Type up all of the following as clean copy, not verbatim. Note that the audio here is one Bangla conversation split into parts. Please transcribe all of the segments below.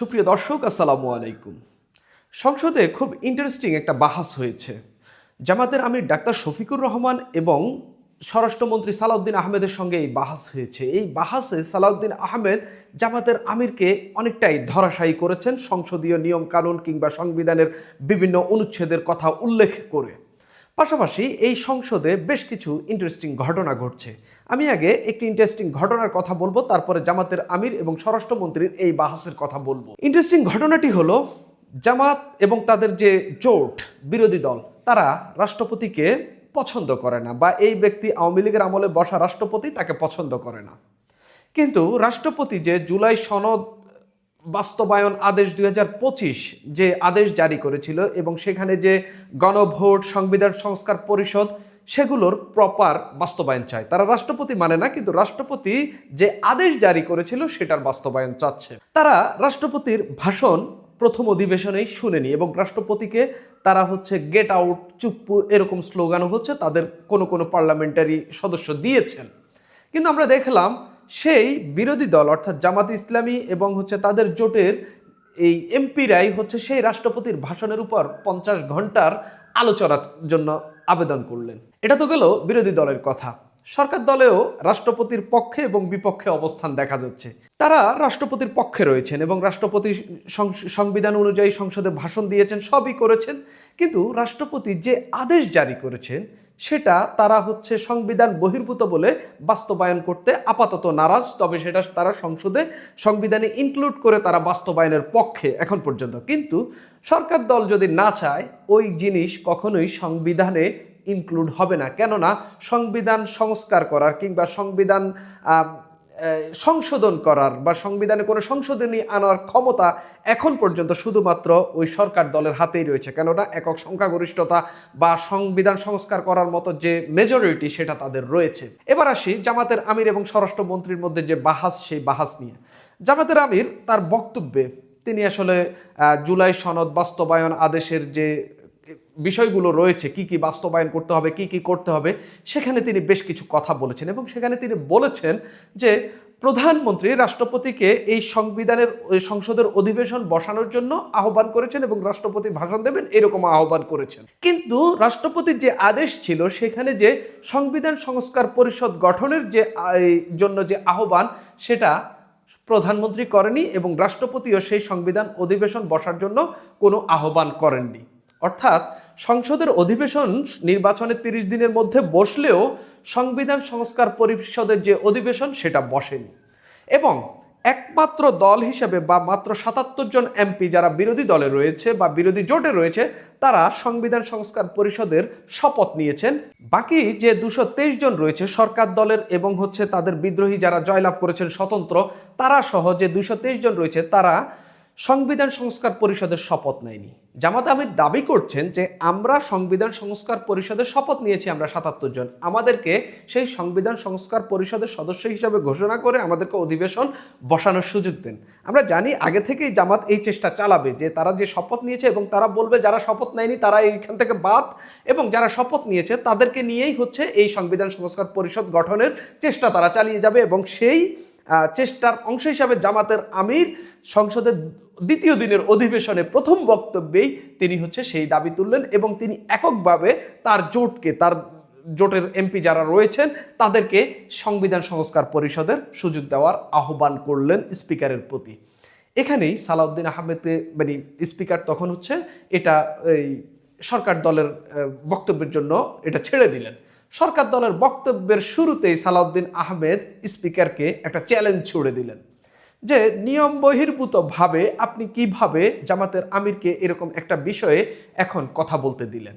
সুপ্রিয় দর্শক, আসসালামু আলাইকুম। সংসদে খুব ইন্টারেস্টিং একটা বাহাস হয়েছে। জামাতের আমির ডাক্তার শফিকুর রহমান এবং স্বরাষ্ট্রমন্ত্রী সালাউদ্দিন আহমেদের সঙ্গে এই বাহাস হয়েছে। এই বাহাসে সালাউদ্দিন আহমেদ জামাতের আমিরকে অনেকটাই ধরাশায়ী করেছেন সংসদীয় নিয়ম কানুন কিংবা সংবিধানের বিভিন্ন অনুচ্ছেদের কথা উল্লেখ করে। পাশাপাশি এই সংসদে বেশ কিছু ইন্টারেস্টিং ঘটনা ঘটছে। আমি আগে একটি ইন্টারেস্টিং ঘটনার কথা বলবো, তারপরে জামাতের আমির এবং স্বরাষ্ট্রমন্ত্রীর এই বাহাসের কথা বলবো। ইন্টারেস্টিং ঘটনাটি হলো, জামাত এবং তাদের যে জোট বিরোধী দল, তারা রাষ্ট্রপতিকে পছন্দ করে না, বা এই ব্যক্তি আওয়ামী লীগের আমলে বসা রাষ্ট্রপতি তাকে পছন্দ করে না। কিন্তু রাষ্ট্রপতি যে জুলাই সনদ বাস্তবায়ন আদেশ 2025 যে আদেশ জারি করেছিল এবং সেখানে যে গণভোট, সংবিধান সংস্কার পরিষদ, সেগুলোর প্রপার বাস্তবায়ন চায়। তারা রাষ্ট্রপতি মানে না, কিন্তু রাষ্ট্রপতি যে আদেশ জারি করেছিল সেটার বাস্তবায়ন চাচ্ছে। তারা রাষ্ট্রপতির ভাষণ প্রথম অধিবেশনেই শুনেনি এবং রাষ্ট্রপতিকে তারা গেট আউট, চুপ্পু এরকম স্লোগানও তাদের কোনো কোনো পার্লামেন্টারি সদস্য দিয়েছেন। কিন্তু আমরা দেখলাম সেই বিরোধী দল অর্থাৎ জামাত ইসলামী এবং তাদের জোটের এই এমপিরাই সেই রাষ্ট্রপতির ভাষণের উপর 50 ঘন্টার আলোচনার জন্য আবেদন করলেন। এটা তো গেল বিরোধী দলের কথা। সরকার দলেও রাষ্ট্রপতির পক্ষে এবং বিপক্ষে অবস্থান দেখা যাচ্ছে। তারা রাষ্ট্রপতির পক্ষে রয়েছেন এবং রাষ্ট্রপতি সংবিধান অনুযায়ী সংসদে ভাষণ দিয়েছেন, সবই করেছেন। কিন্তু রাষ্ট্রপতি যে আদেশ জারি করেছেন সেটা তারা সংবিধান বহির্ভূত বলে বাস্তবায়ন করতে আপাতত নারাজ। তবে সেটা তারা সংবিধানে ইনক্লুড করে তারা বাস্তবায়নের পক্ষে এখন পর্যন্ত। কিন্তু সরকার দল যদি না চায়, ওই জিনিস কখনোই সংবিধানে ইনক্লুড হবে না। কেননা সংবিধান সংস্কার করার কিংবা সংবিধান সংশোধন করার বা সংবিধানে কোনো সংশোধনী আনার ক্ষমতা এখন পর্যন্ত শুধুমাত্র ওই সরকার দলের হাতেই রয়েছে। কেননা একক সংখ্যাগরিষ্ঠতা বা সংবিধান সংস্কার করার মতো যে মেজরিটি সেটা তাদের রয়েছে। এবার আসি জামাতের আমির এবং স্বরাষ্ট্রমন্ত্রীর মধ্যে যে বাহাস, সেই বাহাস নিয়ে। জামাতের আমির তার বক্তব্যে তিনি জুলাই সনদ বাস্তবায়ন আদেশের যে বিষয়গুলো রয়েছে, কি কি বাস্তবায়ন করতে হবে, কি কি করতে হবে, সেখানে তিনি বেশ কিছু কথা বলেছেন এবং সেখানে তিনি বলেছেন যে প্রধানমন্ত্রী রাষ্ট্রপতিকে এই সংসদের অধিবেশন বসানোর জন্য আহ্বান করেছেন এবং রাষ্ট্রপতি ভাষণ দেবেন এরকম আহ্বান করেছেন। কিন্তু রাষ্ট্রপতির যে আদেশ ছিল সেখানে যে সংবিধান সংস্কার পরিষদ গঠনের জন্য যে আহ্বান, সেটা প্রধানমন্ত্রী করেনি এবং রাষ্ট্রপতিও সেই সংবিধান অধিবেশন বসার জন্য কোনো আহ্বান করেননি। অর্থাৎ সংসদের অধিবেশন নির্বাচনের 30 দিনের মধ্যে বসলেও সংবিধান সংস্কার পরিষদের যে অধিবেশন সেটা বসেনি। এবং একমাত্র দল হিসেবে বা মাত্র 77 জন এমপি যারা বিরোধী দলে রয়েছে বা বিরোধী জোটে রয়েছে, তারা সংবিধান সংস্কার পরিষদের শপথ নিয়েছেন। বাকি যে 223 জন রয়েছে সরকার দলের এবং তাদের বিদ্রোহী যারা জয়লাভ করেছেন স্বতন্ত্র, তারা সহ যে 223 জন রয়েছে, তারা সংবিধান সংস্কার পরিষদের শপথ নেয়নি। জামাত আমির দাবি করছেন যে আমরা সংবিধান সংস্কার পরিষদের শপথ নিয়েছি, আমরা 77 জন, আমাদেরকে সেই সংবিধান সংস্কার পরিষদের সদস্য হিসাবে ঘোষণা করে আমাদেরকে অধিবেশন বসানোর সুযোগ দেন। আমরা জানি আগে থেকেই জামাত এই চেষ্টা চালাবে যে তারা যে শপথ নিয়েছে এবং তারা বলবে যারা শপথ নেয়নি তারা এইখান থেকে বাদ, এবং যারা শপথ নিয়েছে তাদেরকে নিয়েই এই সংবিধান সংস্কার পরিষদ গঠনের চেষ্টা তারা চালিয়ে যাবে। এবং সেই চেষ্টার অংশ হিসাবে জামাতের আমির সংসদের দ্বিতীয় দিনের অধিবেশনে প্রথম বক্তব্যেই তিনি সেই দাবি তুললেন এবং তিনি এককভাবে তার জোটের এমপি যারা রয়েছেন তাদেরকে সংবিধান সংস্কার পরিষদের সুযোগ দেওয়ার আহ্বান করলেন স্পিকারের প্রতি। এখানেই সালাউদ্দিন আহমেদকে স্পিকার তখন এটা এই সরকার দলের বক্তব্যের জন্য এটা ছেড়ে দিলেন। সরকার দলের বক্তব্যের শুরুতেই সালাউদ্দিন আহমেদ স্পিকারকে একটা চ্যালেঞ্জ ছুড়ে দিলেন যে নিয়ম বহির্ভূতভাবে আপনি কিভাবে জামাতের আমিরকে এরকম একটা বিষয়ে এখন কথা বলতে দিলেন।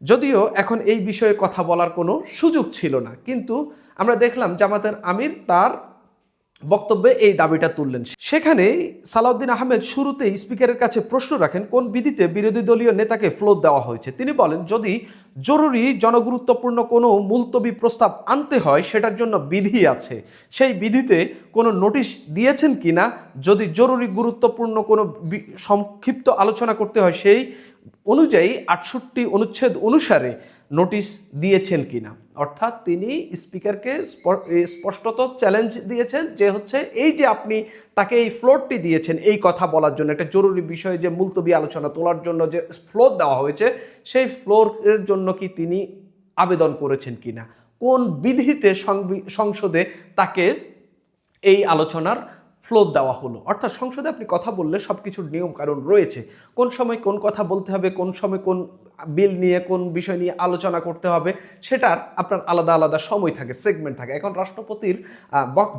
যদিও এখন এই বিষয়ে কথা বলার কোনো সুযোগ ছিল না, কিন্তু আমরা দেখলাম জামাতের আমির তার বক্তব্যে এই দাবিটা তুললেন। সেখানে সালাউদ্দিন আহমেদ শুরুতেই স্পিকারের কাছে প্রশ্ন রাখেন কোন বিধিতে বিরোধী দলীয় নেতাকে ফ্লোর দেওয়া হয়েছে। তিনি বলেন যদি জরুরি জনগুরুত্বপূর্ণ কোনো মুলতবি প্রস্তাব আনতে হয় সেটার জন্য বিধি আছে, সেই বিধিতে কোনো নোটিশ দিয়েছেন কিনা, যদি জরুরি গুরুত্বপূর্ণ কোনো সংক্ষিপ্ত আলোচনা করতে হয় সেই অনুযায়ী 68 অনুচ্ছেদ অনুসারে নোটিশ দিয়েছেন কিনা। অর্থাৎ তিনি স্পিকারকে স্পষ্টত চ্যালেঞ্জ দিয়েছেন যে হচ্ছে এই যে আপনি তাকে এই ফ্লোরটি দিয়েছেন এই কথা বলার জন্য, একটা জরুরি বিষয় যে মুলতবি আলোচনা তোলার জন্য যে ফ্লোর দেওয়া হয়েছে, সেই ফ্লোরের জন্য কি তিনি আবেদন করেছেন কিনা, কোন বিধিতে সংসদে তাকে এই আলোচনার ফ্লোর দেওয়া হলো। অর্থাৎ সংসদে আপনি কথা বললে সব কিছুর নিয়ম কানুন রয়েছে, কোন সময় কোন কথা বলতে হবে, কোন সময় কোন বিল নিয়ে কোন বিষয় নিয়ে আলোচনা করতে হবে, সেটার আপনার আলাদা আলাদা সময় থাকে, সেগমেন্ট থাকে। এখন রাষ্ট্রপতির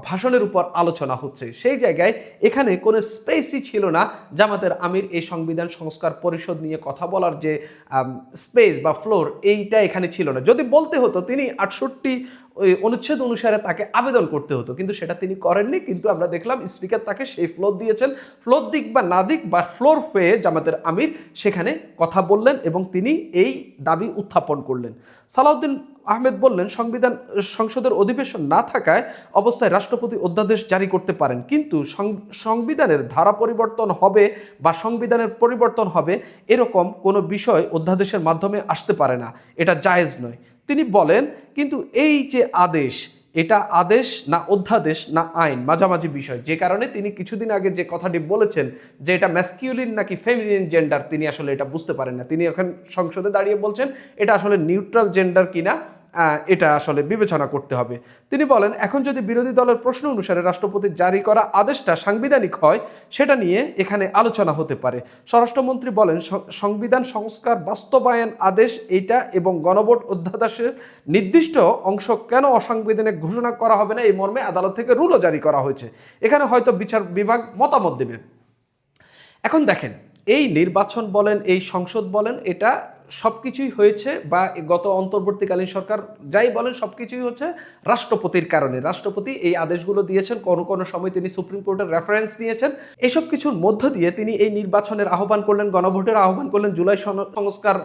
ভাষণের উপর আলোচনা হচ্ছে, সেই জায়গায় এখানে কোনো স্পেসই ছিল না জামাতের আমির এই সংবিধান সংস্কার পরিষদ নিয়ে কথা বলার যে স্পেস বা ফ্লোর, এইটা এখানে ছিল না। যদি বলতে হতো তিনি 68 অনুচ্ছেদ অনুসারে তাকে আবেদন করতে হতো, কিন্তু সেটা তিনি করেননি। কিন্তু আমরা দেখলাম স্পিকার তাকে সেই ফ্লোর দিয়েছেন। ফ্লোর দিক বা না দিক বা ফ্লোর পেয়ে জামাতের আমির সেখানে কথা বললেন এবং তিনি এই দাবি উত্থাপন করলেন। সালাউদ্দিন আহমেদ বললেন, সংসদের অধিবেশন না থাকায় অবস্থায় রাষ্ট্রপতি অধ্যাদেশ জারি করতে পারেন, কিন্তু সংবিধানের ধারা পরিবর্তন হবে বা সংবিধানের পরিবর্তন হবে এরকম কোনো বিষয় অধ্যাদেশের মাধ্যমে আসতে পারে না, এটা জায়েজ নয়। তিনি বলেন কিন্তু এই যে আদেশ, এটা আদেশ না অধ্যাদেশ না আইন, মাঝামাঝি বিষয়, যে কারণে তিনি কিছুদিন আগে যে কথাটি বলেছেন যে এটা ম্যাসকিউলিন নাকি ফেমিনিন জেন্ডার, তিনি আসলে এটা বুঝতে পারেন না। তিনি এখন সংসদে দাঁড়িয়ে বলছেন এটা আসলে নিউট্রাল জেন্ডার কিনা এটা আসলে বিবেচনা করতে হবে। তিনি বলেন এখন যদি বিরোধী দলের প্রশ্ন অনুসারে রাষ্ট্রপতির জারি করা আদেশটা সাংবিধানিক হয় সেটা নিয়ে এখানে আলোচনা হতে পারে। স্বরাষ্ট্রমন্ত্রী বলেন সংবিধান সংস্কার বাস্তবায়ন আদেশ এইটা এবং গণভোট অধ্যাদেশের নির্দিষ্ট অংশ কেন অসাংবিধানিক ঘোষণা করা হবে না এই মর্মে আদালত থেকে রুলও জারি করা হয়েছে। এখানে হয়তো বিচার বিভাগ মতামত দেবে। এখন দেখেন, এই নির্বাচন বলেন, এই সংসদ বলেন, এটা সব কিছুই হয়েছে বা গত অন্তর্বর্তীকালীন সরকার যাই বলেন সব কিছুই হচ্ছে রাষ্ট্রপতির কারণে। রাষ্ট্রপতি এই আদেশগুলো দিয়েছেন, কোনো কোনো সময় তিনি সুপ্রিম কোর্টের রেফারেন্স নিয়েছেন। এসব কিছুর মধ্য দিয়ে তিনি এই নির্বাচনের আহ্বান করলেন, গণভোটের আহ্বান করলেন, জুলাই সংস্কার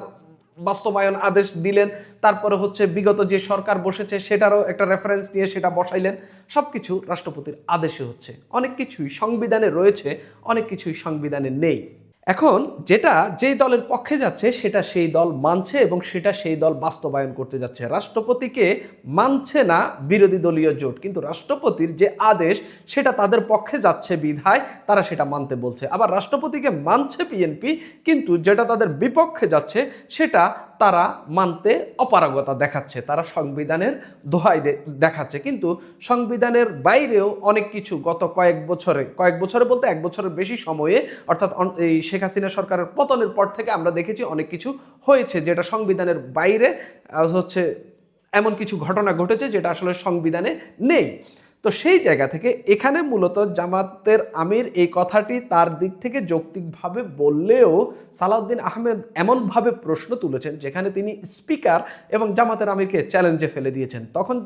বাস্তবায়ন আদেশ দিলেন, তারপরে হচ্ছে বিগত যে সরকার বসেছে সেটারও একটা রেফারেন্স নিয়ে সেটা বসাইলেন। সব কিছু রাষ্ট্রপতির আদেশে হচ্ছে। অনেক কিছুই সংবিধানে রয়েছে, অনেক কিছুই সংবিধানে নেই। এখন যেটা যেই দলের পক্ষে যাচ্ছে সেটা সেই দল মানছে এবং সেটা সেই দল বাস্তবায়ন করতে যাচ্ছে। রাষ্ট্রপতিকে মানছে না বিরোধী দলীয় জোট, কিন্তু রাষ্ট্রপতির যে আদেশ সেটা তাদের পক্ষে যাচ্ছে বিধায় তারা সেটা মানতে বলছে। আবার রাষ্ট্রপতিকে মানছে বিএনপি, কিন্তু যেটা তাদের বিপক্ষে যাচ্ছে সেটা তারা মানতে অপারগতা দেখাচ্ছে, তারা সংবিধানের দোহাই দেখাচ্ছে। কিন্তু সংবিধানের বাইরেও অনেক কিছু গত কয়েক বছরে বলতে 1 বছরের বেশি সময়ে, অর্থাৎ এই শেখ হাসিনা সরকারের পতনের পর থেকে আমরা দেখেছি অনেক কিছু হয়েছে যেটা সংবিধানের বাইরে হচ্ছে, এমন কিছু ঘটনা ঘটেছে যেটা আসলে সংবিধানে নেই। তো সেই জায়গা থেকে এখানে মূলত জামাতের আমির এই কথাটি তার দিক থেকে যৌক্তিকভাবে বললেও সালাউদ্দিন আহমেদ এমনভাবে প্রশ্ন তুলেছেন যেখানে তিনি স্পিকার এবং জামাতের আমিরকে চ্যালেঞ্জে ফেলে দিয়েছেন। তখন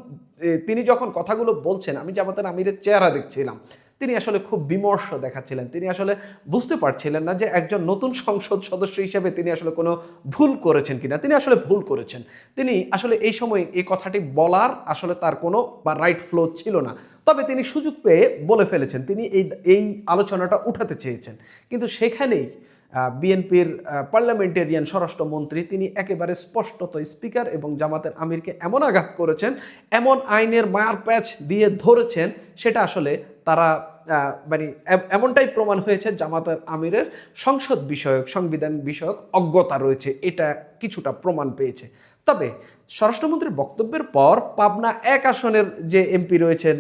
তিনি যখন কথাগুলো বলছেন, আমি জামাতের আমিরের চেহারা দেখছিলাম, তিনি আসলে খুব বিমর্ষ দেখাচ্ছিলেন। তিনি আসলে বুঝতে পারছিলেন না যে একজন নতুন সংসদ সদস্য হিসেবে তিনি আসলে কোনো ভুল করেছেন কিনা। তিনি আসলে ভুল করেছেন। তিনি আসলে এই সময় এই কথাটি বলার আসলে তার কোনো বা রাইট ফ্লো ছিল না। তবে তিনি সুযোগ পেয়ে বলে ফেলেছেন, তিনি এই আলোচনাটা উঠাতে চেয়েছেন। কিন্তু সেখানেই বিএনপির পার্লামেন্টেরিয়ান স্বরাষ্ট্রমন্ত্রী তিনি একেবারে স্পষ্টত স্পিকার এবং জামাতের আমিরকে এমন আঘাত করেছেন, এমন আইনের মায়ার প্যাচ দিয়ে ধরেছেন, সেটা আসলে তারা মানে এমনটাই প্রমাণ হয়েছে জামাতের আমিরের সংসদ বিষয়ক, সংবিধান বিষয়ক অজ্ঞতা রয়েছে, এটা কিছুটা প্রমাণ পেয়েছে। তবে স্বরাষ্ট্রমন্ত্রীর বক্তব্যের পর পাবনা 1 আসনের যে এমপি রয়েছেন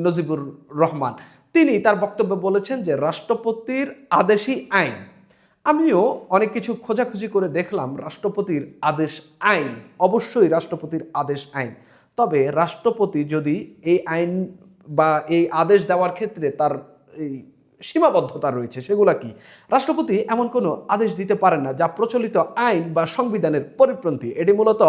নজিবুর রহমান, তিনি তার বক্তব্যে বলেছেন যে রাষ্ট্রপতির আদেশই আইন। আমিও অনেক কিছু খোঁজাখুঁজি করে দেখলাম, রাষ্ট্রপতির আদেশ আইন, অবশ্যই রাষ্ট্রপতির আদেশ আইন। তবে রাষ্ট্রপতি যদি এই আইন বা এই আদেশ দেওয়ার ক্ষেত্রে তার এই সীমাবদ্ধতা রয়েছে, সেগুলা কি? রাষ্ট্রপতি এমন কোনো আদেশ দিতে পারেন না যা প্রচলিত আইন বা সংবিধানের পরিপন্থী। এটি মূলত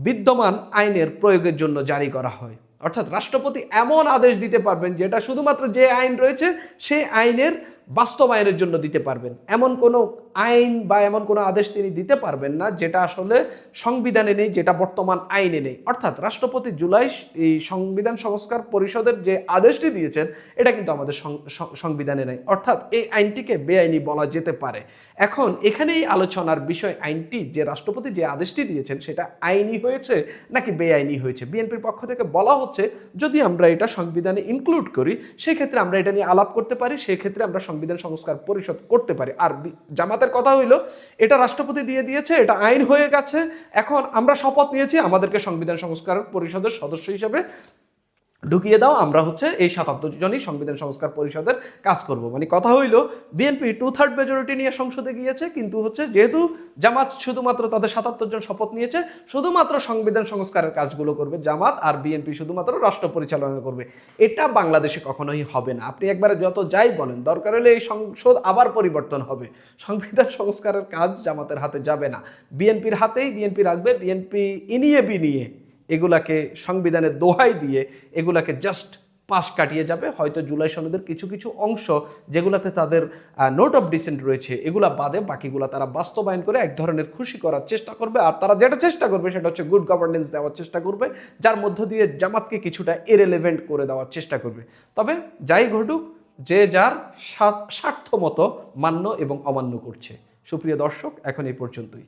বিদ্যমান আইনের প্রয়োগের জন্য জারি করা হয়। অর্থাৎ রাষ্ট্রপতি এমন আদেশ দিতে পারবেন যেটা শুধুমাত্র যে আইন রয়েছে সেই আইনের বাস্তবায়নের জন্য দিতে পারবেন। এমন কোনো আইন বা এমন কোনো আদেশ তিনি দিতে পারবেন না যেটা আসলে সংবিধানে নেই, যেটা বর্তমান আইনে নেই। অর্থাৎ রাষ্ট্রপতি জুলাই এই সংবিধান সংস্কার পরিষদের যে আদেশটি দিয়েছেন এটা কিন্তু আমাদের সংবিধানে নেই, অর্থাৎ এই আইনটিকে বেআইনি বলা যেতে পারে। এখন এখানেই আলোচনার বিষয় আইনটি যে রাষ্ট্রপতি যে আদেশটি দিয়েছেন সেটা আইনি হয়েছে নাকি বেআইনি হয়েছে। বিএনপির পক্ষ থেকে বলা হচ্ছে যদি আমরা এটা সংবিধানে ইনক্লুড করি সেক্ষেত্রে আমরা এটা নিয়ে আলাপ করতে পারি, সেক্ষেত্রে আমরা সংবিধান সংস্কার পরিষদ করতে পারি। আর জামাতের কথা হইলো এটা রাষ্ট্রপতি দিয়ে দিয়েছে, এটা আইন হয়ে গেছে, এখন আমরা শপথ নিয়েছি আমাদেরকে সংবিধান সংস্কার পরিষদের সদস্য হিসেবে ঢুকিয়ে দাও, আমরা হচ্ছে এই ৭৭ জনই সংবিধান সংস্কার পরিষদের কাজ করব। মানে কথা হইল বিএনপি 2/3 মেজরিটি নিয়ে সংসদে গিয়েছে, কিন্তু হচ্ছে যেহেতু জামাত শুধুমাত্র তাদের ৭৭ জন শপথ নিয়েছে, শুধুমাত্র সংবিধান সংস্কারের কাজগুলো করবে জামাত, আর বিএনপি শুধুমাত্র রাষ্ট্র পরিচালনা করবে। এটা বাংলাদেশে কখনোই হবে না। আপনি একবারে যত যাই বলেন, দরকার হলে এই সংসদ আবার পরিবর্তন হবে, সংবিধান সংস্কারের কাজ জামাতের হাতে যাবে না, বিএনপির হাতেই বিএনপি রাখবে। বিএনপি ইনিয়ে বিনিয়ে এগুলাকে সংবিধানের দোহাই দিয়ে এগুলাকে জাস্ট পাশ কাটিয়ে যাবে। হয়তো জুলাই সনদের কিছু কিছু অংশ যেগুলাতে তাদের নোট অফ ডিসেন্ট রয়েছে এগুলা বাদে বাকিগুলা তারা বাস্তবায়ন করে এক ধরনের খুশি করার চেষ্টা করবে। আর তারা যেটা চেষ্টা করবে সেটা হচ্ছে গুড গভর্নেন্স দেওয়ার চেষ্টা করবে, যার মধ্য দিয়ে জামাতকে কিছুটা ইরেলেভেন্ট করে দেওয়ার চেষ্টা করবে। তবে যাই ঘটুক, যে যার স্বার্থ মতো মান্য এবং অমান্য করছে। সুপ্রিয় দর্শক, এখন এই পর্যন্তই।